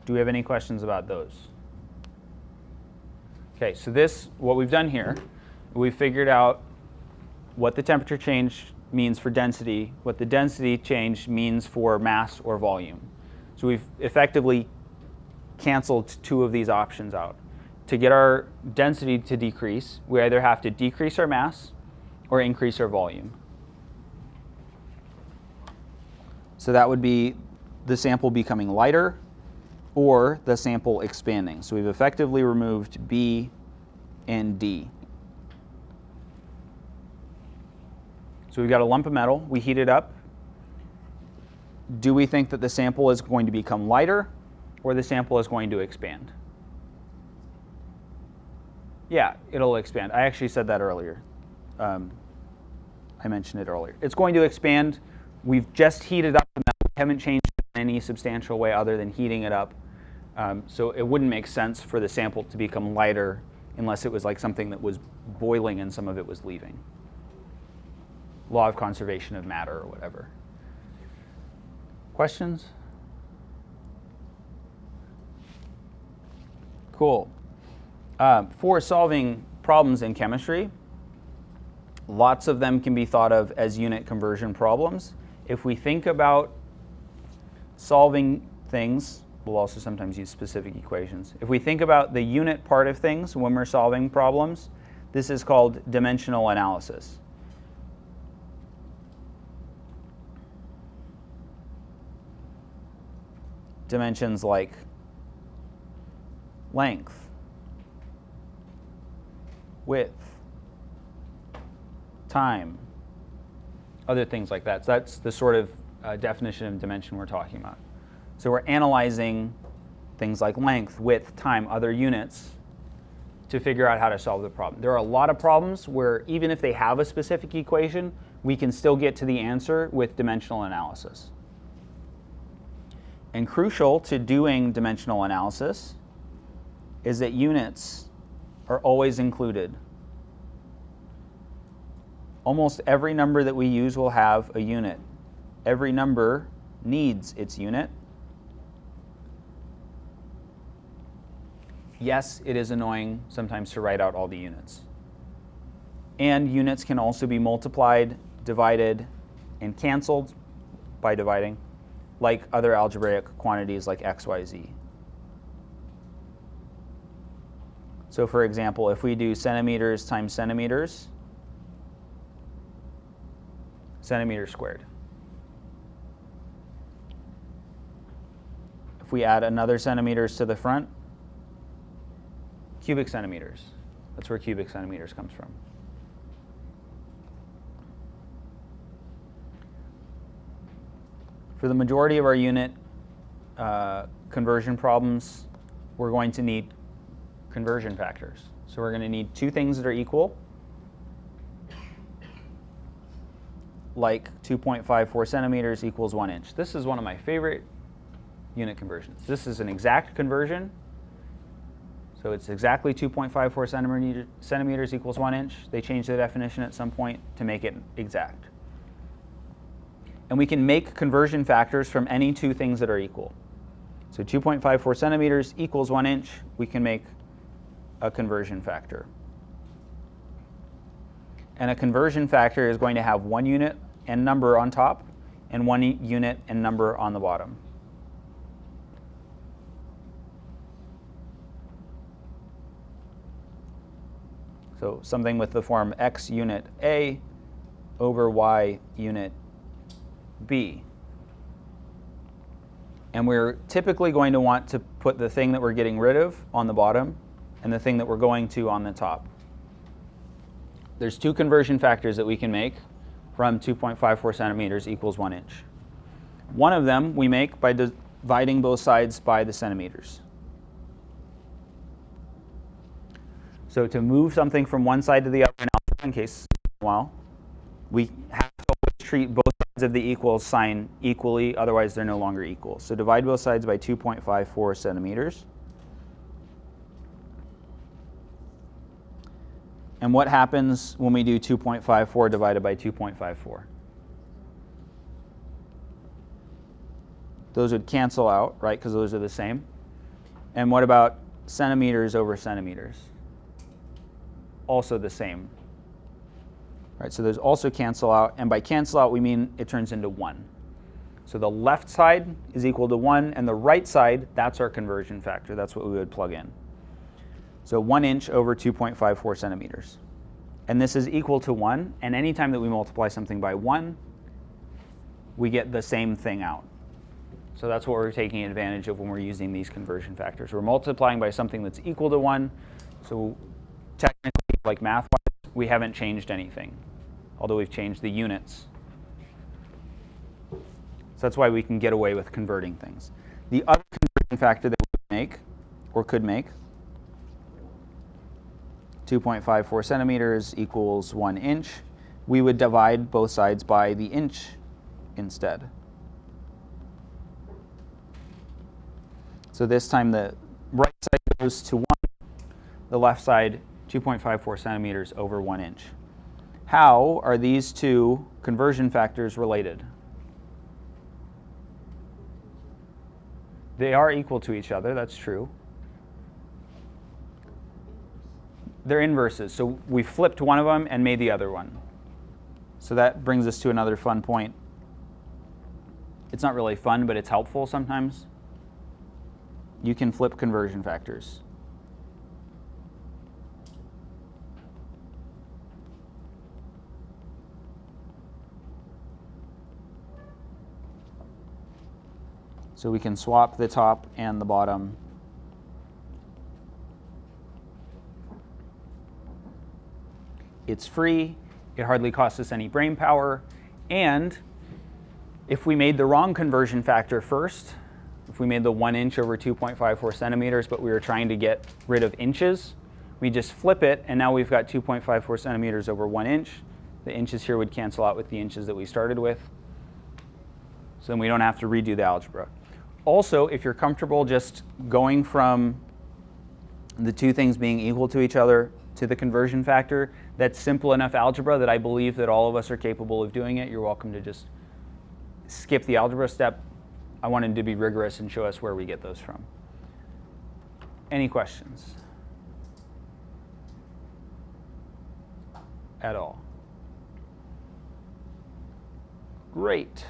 Speaker 1: Do we have any questions about those? Okay, so what we've done here, we've figured out what the temperature change means for density, what the density change means for mass or volume. So we've effectively canceled two of these options out. To get our density to decrease, we either have to decrease our mass or increase our volume. So that would be the sample becoming lighter or the sample expanding. So we've effectively removed B and D. So we've got a lump of metal, we heat it up. Do we think that the sample is going to become lighter or the sample is going to expand? Yeah, it'll expand. I actually said that earlier. I mentioned it earlier. It's going to expand. We've just heated up the metal. We haven't changed it in any substantial way other than heating it up. So it wouldn't make sense for the sample to become lighter unless it was like something that was boiling and some of it was leaving. Law of conservation of matter or whatever. Questions? Cool. For solving problems in chemistry, lots of them can be thought of as unit conversion problems. If we think about solving things, we'll also sometimes use specific equations. If we think about the unit part of things when we're solving problems, this is called dimensional analysis. Dimensions like length, width, time, other things like that. So that's the sort of definition of dimension we're talking about. So we're analyzing things like length, width, time, other units to figure out how to solve the problem. There are a lot of problems where even if they have a specific equation, we can still get to the answer with dimensional analysis. And crucial to doing dimensional analysis is that units are always included. Almost every number that we use will have a unit. Every number needs its unit. Yes, it is annoying sometimes to write out all the units. And units can also be multiplied, divided, and canceled by dividing, like other algebraic quantities like x, y, z. So for example, if we do centimeters times centimeters, centimeters squared. If we add another centimeters to the front, cubic centimeters. That's where cubic centimeters comes from. For the majority of our unit conversion problems, we're going to need conversion factors. So we're going to need two things that are equal, like 2.54 centimeters equals 1 inch. This is one of my favorite unit conversions. This is an exact conversion. So it's exactly 2.54 centimeters equals 1 inch. They changed the definition at some point to make it exact. And we can make conversion factors from any two things that are equal. So 2.54 centimeters equals 1 inch. We can make a conversion factor. And a conversion factor is going to have 1 unit and number on top and 1 unit and number on the bottom. So something with the form x unit A over y unit B. And we're typically going to want to put the thing that we're getting rid of on the bottom and the thing that we're going to on the top. There's two conversion factors that we can make from 2.54 centimeters equals 1 inch. One of them we make by dividing both sides by the centimeters. So to move something from one side to the other, in case well, we have to always treat both sides of the equals sign equally, otherwise they're no longer equal. So divide both sides by 2.54 centimeters. And what happens when we do 2.54 divided by 2.54? Those would cancel out, right, because those are the same. And what about centimeters over centimeters? Also the same. Right, so those also cancel out, and by cancel out we mean it turns into 1. So the left side is equal to 1, and the right side, that's our conversion factor. That's what we would plug in. So 1 inch over 2.54 centimeters. And this is equal to 1, and anytime that we multiply something by 1, we get the same thing out. So that's what we're taking advantage of when we're using these conversion factors. We're multiplying by something that's equal to 1, so technically, like math-wise, we haven't changed anything, although we've changed the units. So that's why we can get away with converting things. The other conversion factor that we make, or could make, 2.54 centimeters equals 1 inch. We would divide both sides by the inch instead. So this time the right side goes to 1, the left side 2.54 centimeters over 1 inch. How are these two conversion factors related? They are equal to each other, that's true. They're inverses, so we flipped one of them and made the other one. So that brings us to another fun point. It's not really fun, but it's helpful sometimes. You can flip conversion factors. So we can swap the top and the bottom. It's free, it hardly costs us any brain power, and if we made the wrong conversion factor first, if we made the 1 inch over 2.54 centimeters, but we were trying to get rid of inches, we just flip it, and now we've got 2.54 centimeters over 1 inch. The inches here would cancel out with the inches that we started with, so then we don't have to redo the algebra. Also, if you're comfortable just going from the two things being equal to each other to the conversion factor, that's simple enough algebra that I believe that all of us are capable of doing it. You're welcome to just skip the algebra step. I wanted to be rigorous and show us where we get those from. Any questions at all? Great.